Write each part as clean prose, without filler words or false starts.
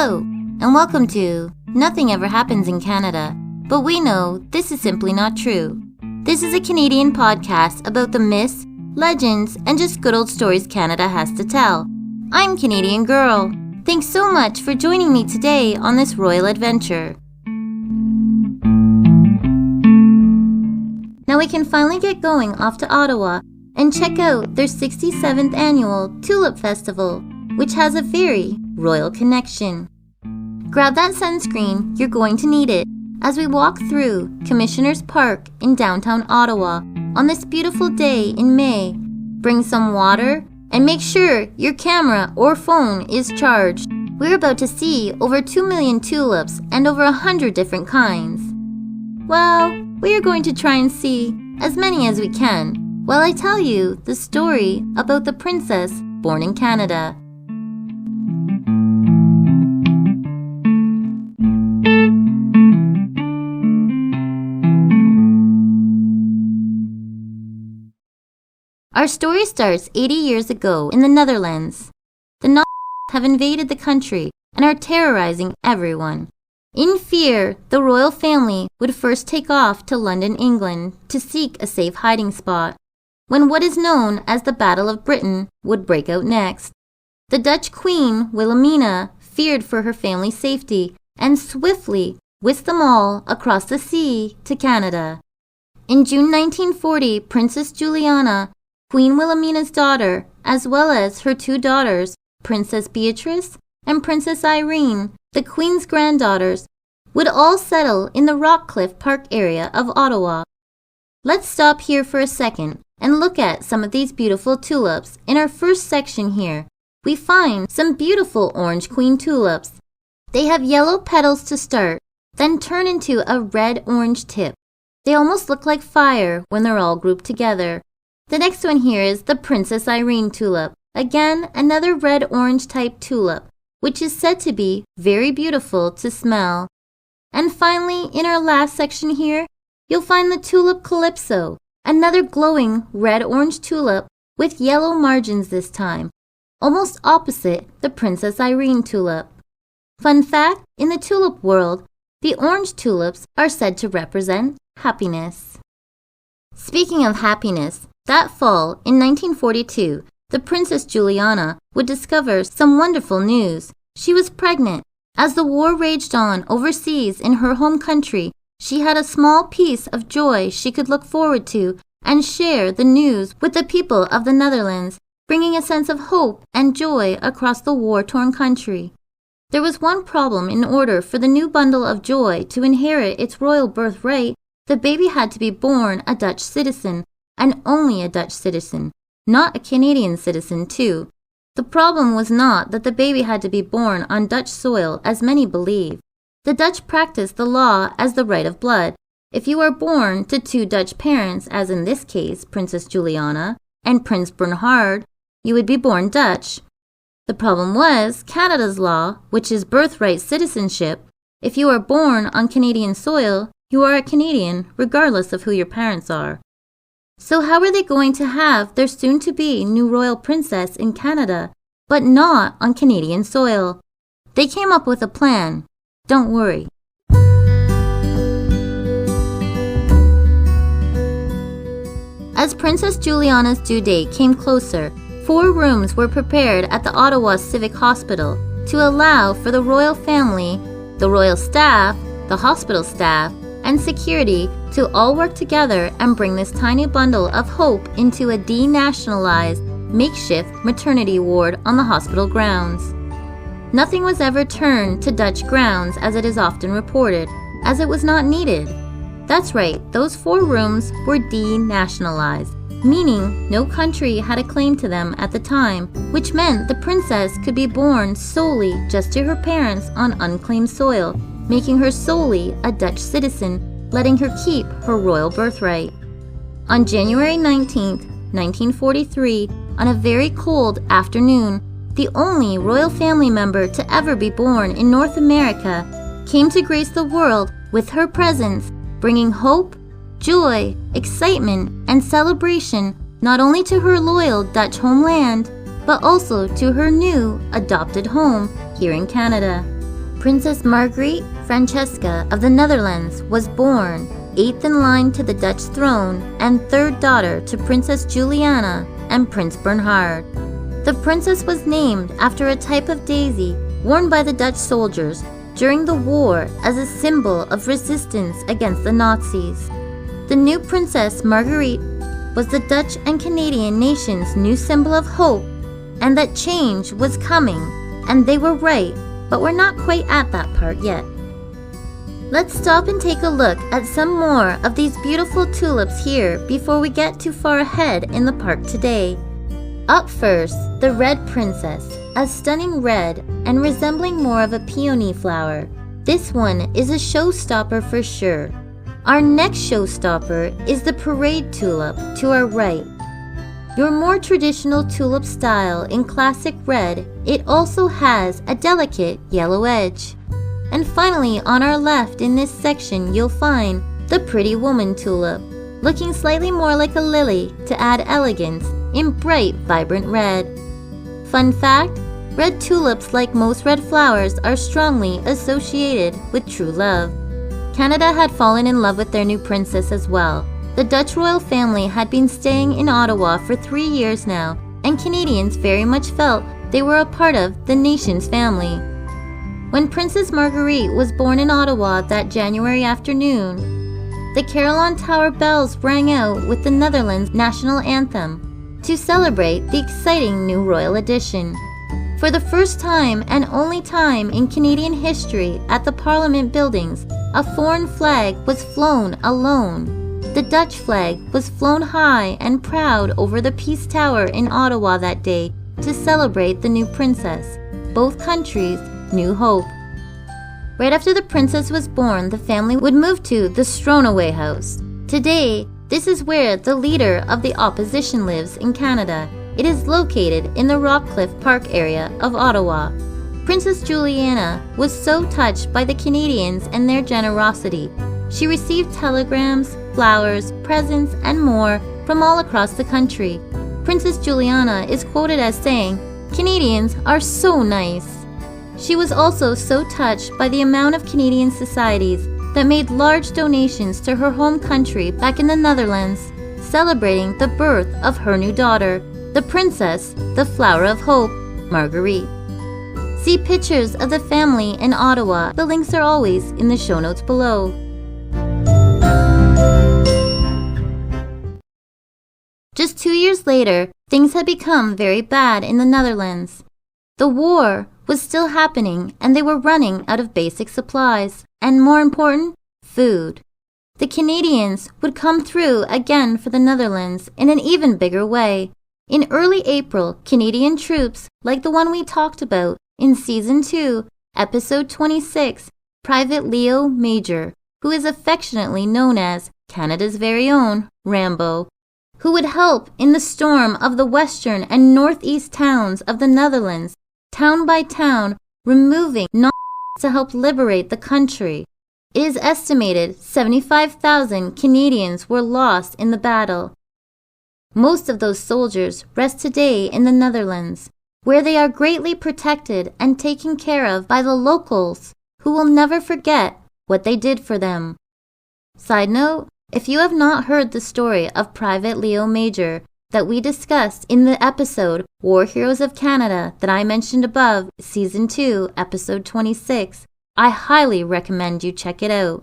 Hello, and welcome to Nothing Ever Happens in Canada, but we know this is simply not true. This is a Canadian podcast about the myths, legends, and just good old stories Canada has to tell. I'm Canadian Girl. Thanks so much for joining me today on this royal adventure. Now we can finally get going off to Ottawa and check out their 67th annual Tulip Festival, which has a very royal connection. Grab that sunscreen, you're going to need it, as we walk through Commissioners Park in downtown Ottawa on this beautiful day in May. Bring some water and make sure your camera or phone is charged. We're about to see over 2 million tulips and over 100 different kinds. Well, we are going to try and see as many as we can while I tell you the story about the princess born in Canada. Our story starts 80 years ago in the Netherlands. The Nazis have invaded the country and are terrorizing everyone. In fear, the royal family would first take off to London, England, to seek a safe hiding spot, when what is known as the Battle of Britain would break out next. The Dutch Queen, Wilhelmina, feared for her family's safety and swiftly whisked them all across the sea to Canada. In June 1940, Princess Juliana, Queen Wilhelmina's daughter, as well as her two daughters, Princess Beatrice and Princess Irene, the Queen's granddaughters, would all settle in the Rockcliffe Park area of Ottawa. Let's stop here for a second and look at some of these beautiful tulips. In our first section here, we find some beautiful orange queen tulips. They have yellow petals to start, then turn into a red-orange tip. They almost look like fire when they're all grouped together. The next one here is the Princess Irene tulip. Again, another red-orange type tulip, which is said to be very beautiful to smell. And finally, in our last section here, you'll find the tulip Calypso, another glowing red-orange tulip with yellow margins this time, almost opposite the Princess Irene tulip. Fun fact, in the tulip world, the orange tulips are said to represent happiness. Speaking of happiness, that fall, in 1942, the Princess Juliana would discover some wonderful news. She was pregnant. As the war raged on overseas in her home country, she had a small piece of joy she could look forward to and share the news with the people of the Netherlands, bringing a sense of hope and joy across the war-torn country. There was one problem. In order for the new bundle of joy to inherit its royal birthright, the baby had to be born a Dutch citizen, and only a Dutch citizen, not a Canadian citizen too. The problem was not that the baby had to be born on Dutch soil, as many believe. The Dutch practiced the law as the right of blood. If you are born to two Dutch parents, as in this case Princess Juliana and Prince Bernhard, you would be born Dutch. The problem was Canada's law, which is birthright citizenship. If you are born on Canadian soil, you are a Canadian, regardless of who your parents are. So how are they going to have their soon-to-be new royal princess in Canada, but not on Canadian soil? They came up with a plan. Don't worry. As Princess Juliana's due date came closer, 4 rooms were prepared at the Ottawa Civic Hospital to allow for the royal family, the royal staff, the hospital staff, and security to all work together and bring this tiny bundle of hope into a denationalized, makeshift maternity ward on the hospital grounds. Nothing was ever turned to Dutch grounds as it is often reported, as it was not needed. That's right, those 4 rooms were denationalized, meaning no country had a claim to them at the time, which meant the princess could be born solely just to her parents on unclaimed soil, making her solely a Dutch citizen, letting her keep her royal birthright. On January 19, 1943, on a very cold afternoon, the only royal family member to ever be born in North America came to grace the world with her presence, bringing hope, joy, excitement, and celebration not only to her loyal Dutch homeland, but also to her new adopted home here in Canada. Princess Marguerite Francesca of the Netherlands was born, 8th in line to the Dutch throne and 3rd daughter to Princess Juliana and Prince Bernhard. The princess was named after a type of daisy worn by the Dutch soldiers during the war as a symbol of resistance against the Nazis. The new Princess Marguerite was the Dutch and Canadian nation's new symbol of hope, and that change was coming, and they were right, but we're not quite at that part yet. Let's stop and take a look at some more of these beautiful tulips here before we get too far ahead in the park today. Up first, the red princess, a stunning red and resembling more of a peony flower. This one is a showstopper for sure. Our next showstopper is the parade tulip to our right. Your more traditional tulip style in classic red, it also has a delicate yellow edge. And finally, on our left in this section, you'll find the pretty woman tulip, looking slightly more like a lily to add elegance in bright, vibrant red. Fun fact, red tulips, like most red flowers, are strongly associated with true love. Canada had fallen in love with their new princess as well. The Dutch royal family had been staying in Ottawa for 3 years now, and Canadians very much felt they were a part of the nation's family. When Princess Marguerite was born in Ottawa that January afternoon, the Carillon Tower bells rang out with the Netherlands' national anthem to celebrate the exciting new royal addition. For the first time and only time in Canadian history at the Parliament buildings, a foreign flag was flown alone. The Dutch flag was flown high and proud over the Peace Tower in Ottawa that day to celebrate the new princess. Both countries knew hope. Right after the princess was born, the family would move to the Stronaway House. Today, this is where the leader of the opposition lives in Canada. It is located in the Rockcliffe Park area of Ottawa. Princess Juliana was so touched by the Canadians and their generosity. She received telegrams, flowers, presents, and more from all across the country. Princess Juliana is quoted as saying, "Canadians are so nice." She was also so touched by the amount of Canadian societies that made large donations to her home country back in the Netherlands, celebrating the birth of her new daughter, the princess, the flower of hope, Marguerite. See pictures of the family in Ottawa. The links are always in the show notes below. Just 2 years later, things had become very bad in the Netherlands. The war was still happening and they were running out of basic supplies, and more important, food. The Canadians would come through again for the Netherlands in an even bigger way. In early April, Canadian troops, like the one we talked about in Season 2, Episode 26, Private Leo Major, who is affectionately known as Canada's very own Rambo, who would help in the storm of the western and northeast towns of the Netherlands, town by town, removing Nazis to help liberate the country. It is estimated 75,000 Canadians were lost in the battle. Most of those soldiers rest today in the Netherlands, where they are greatly protected and taken care of by the locals, who will never forget what they did for them. Side note, if you have not heard the story of Private Leo Major that we discussed in the episode War Heroes of Canada that I mentioned above, Season 2, Episode 26, I highly recommend you check it out.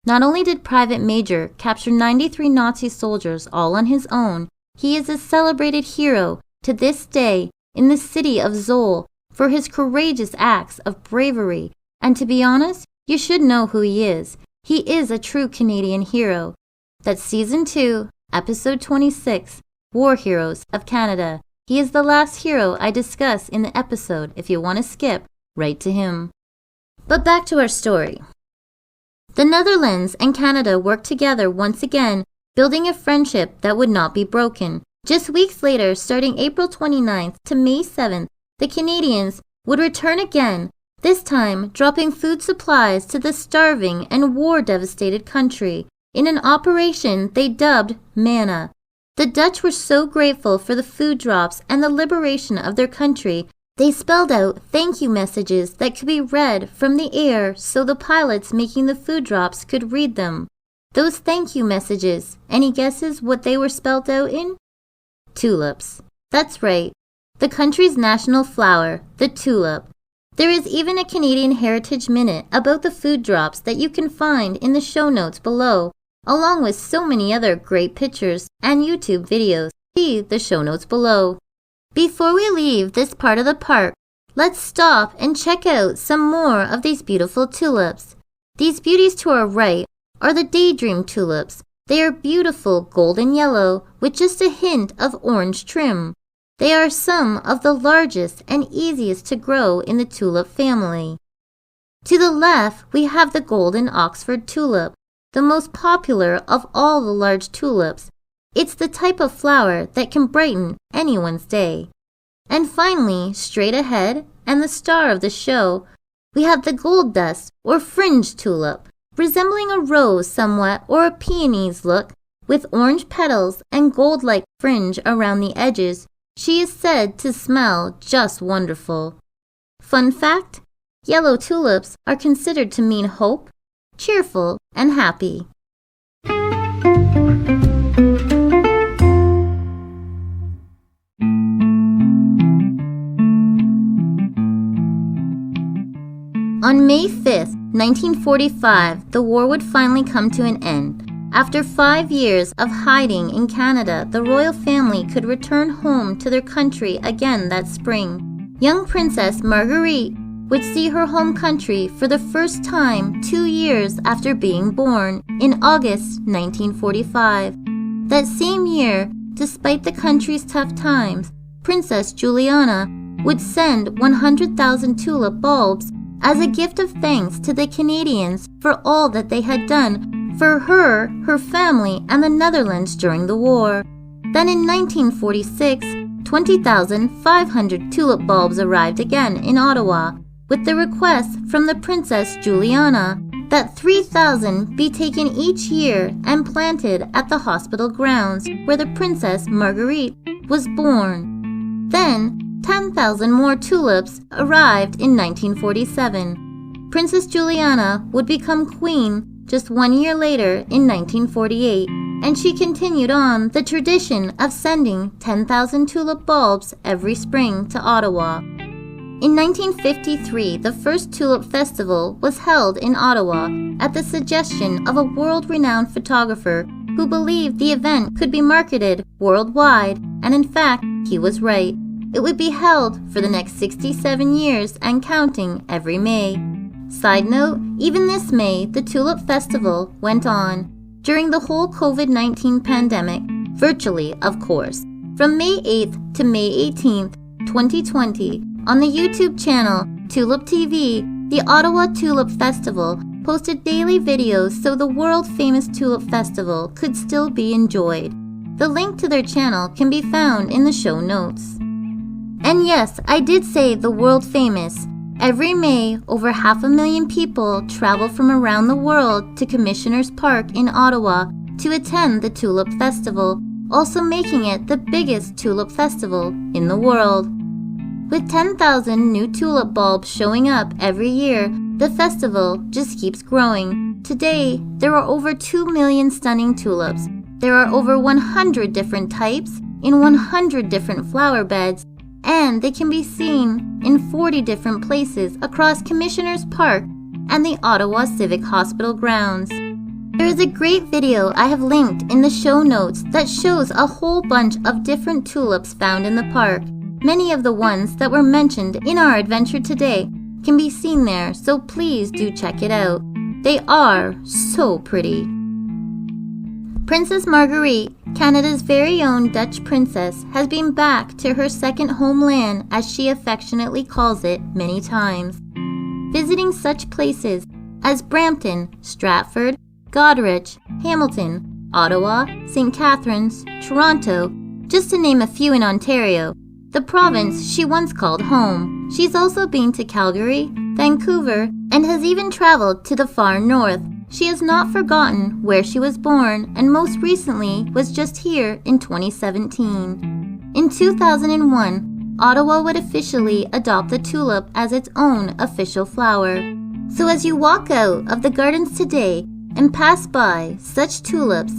Not only did Private Major capture 93 Nazi soldiers all on his own, he is a celebrated hero to this day in the city of Zoll for his courageous acts of bravery. And to be honest, you should know who he is. He is a true Canadian hero. That's Season 2, Episode 26, War Heroes of Canada. He is the last hero I discuss in the episode. If you want to skip, right to him. But back to our story. The Netherlands and Canada worked together once again, building a friendship that would not be broken. Just weeks later, starting April 29th to May 7th, the Canadians would return again, this time dropping food supplies to the starving and war-devastated country in an operation they dubbed Manna. The Dutch were so grateful for the food drops and the liberation of their country They spelled out thank you messages that could be read from the air so the pilots making the food drops could read them. Those thank you messages, any guesses what they were spelled out in? Tulips. That's right. The country's national flower, the tulip. There is even a Canadian Heritage Minute about the food drops that you can find in the show notes below, along with so many other great pictures and YouTube videos. See the show notes below. Before we leave this part of the park, let's stop and check out some more of these beautiful tulips. These beauties to our right are the Daydream tulips. They are beautiful golden yellow with just a hint of orange trim. They are some of the largest and easiest to grow in the tulip family. To the left, we have the golden Oxford tulip, the most popular of all the large tulips. It's the type of flower that can brighten anyone's day. And finally, straight ahead, and the star of the show, we have the gold dust or fringe tulip, resembling a rose somewhat or a peony's look, with orange petals and gold-like fringe around the edges. She is said to smell just wonderful. Fun fact, yellow tulips are considered to mean hope, cheerful, and happy. On May 5th, 1945, the war would finally come to an end. After 5 years of hiding in Canada, the royal family could return home to their country again that spring. Young Princess Marguerite would see her home country for the first time 2 years after being born in August 1945. That same year, despite the country's tough times, Princess Juliana would send 100,000 tulip bulbs as a gift of thanks to the Canadians for all that they had done for her, her family, and the Netherlands during the war. Then in 1946, 20,500 tulip bulbs arrived again in Ottawa, with the request from the Princess Juliana that 3,000 be taken each year and planted at the hospital grounds where the Princess Marguerite was born. Then, 10,000 more tulips arrived in 1947. Princess Juliana would become queen just 1 year later in 1948, and she continued on the tradition of sending 10,000 tulip bulbs every spring to Ottawa. In 1953, the first Tulip Festival was held in Ottawa at the suggestion of a world-renowned photographer who believed the event could be marketed worldwide, and in fact, he was right. It would be held for the next 67 years and counting every May. Side note, even this May, the Tulip Festival went on during the whole COVID-19 pandemic, virtually of course. From May 8th to May 18th, 2020, on the YouTube channel Tulip TV, the Ottawa Tulip Festival posted daily videos so the world-famous Tulip Festival could still be enjoyed. The link to their channel can be found in the show notes. And yes, I did say the world-famous. Every May, over 500,000 people travel from around the world to Commissioners Park in Ottawa to attend the Tulip Festival, also making it the biggest tulip festival in the world. With 10,000 new tulip bulbs showing up every year, the festival just keeps growing. Today, there are over 2 million stunning tulips. There are over 100 different types in 100 different flower beds, and they can be seen in 40 different places across Commissioners Park and the Ottawa Civic Hospital grounds. There is a great video I have linked in the show notes that shows a whole bunch of different tulips found in the park. Many of the ones that were mentioned in our adventure today can be seen there, so please do check it out. They are so pretty. Princess Marguerite, Canada's very own Dutch princess, has been back to her second homeland, as she affectionately calls it, many times, visiting such places as Brampton, Stratford, Goderich, Hamilton, Ottawa, St. Catharines, Toronto, just to name a few in Ontario, the province she once called home. She's also been to Calgary, Vancouver, and has even traveled to the far north. She has not forgotten where she was born, and most recently was just here in 2017. In 2001, Ottawa would officially adopt the tulip as its own official flower. So as you walk out of the gardens today and pass by such tulips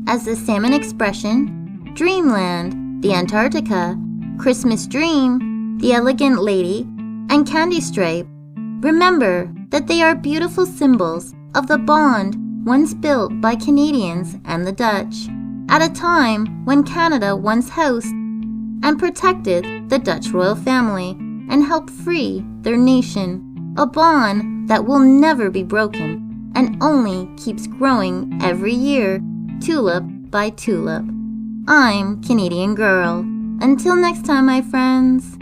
as the Salmon Expression, Dreamland, the Antarctica, Christmas Dream, the Elegant Lady, and Candy Stripe, remember that they are beautiful symbols of the bond once built by Canadians and the Dutch, at a time when Canada once housed and protected the Dutch royal family and helped free their nation, a bond that will never be broken and only keeps growing every year, tulip by tulip. I'm Canadian Girl. Until next time, my friends.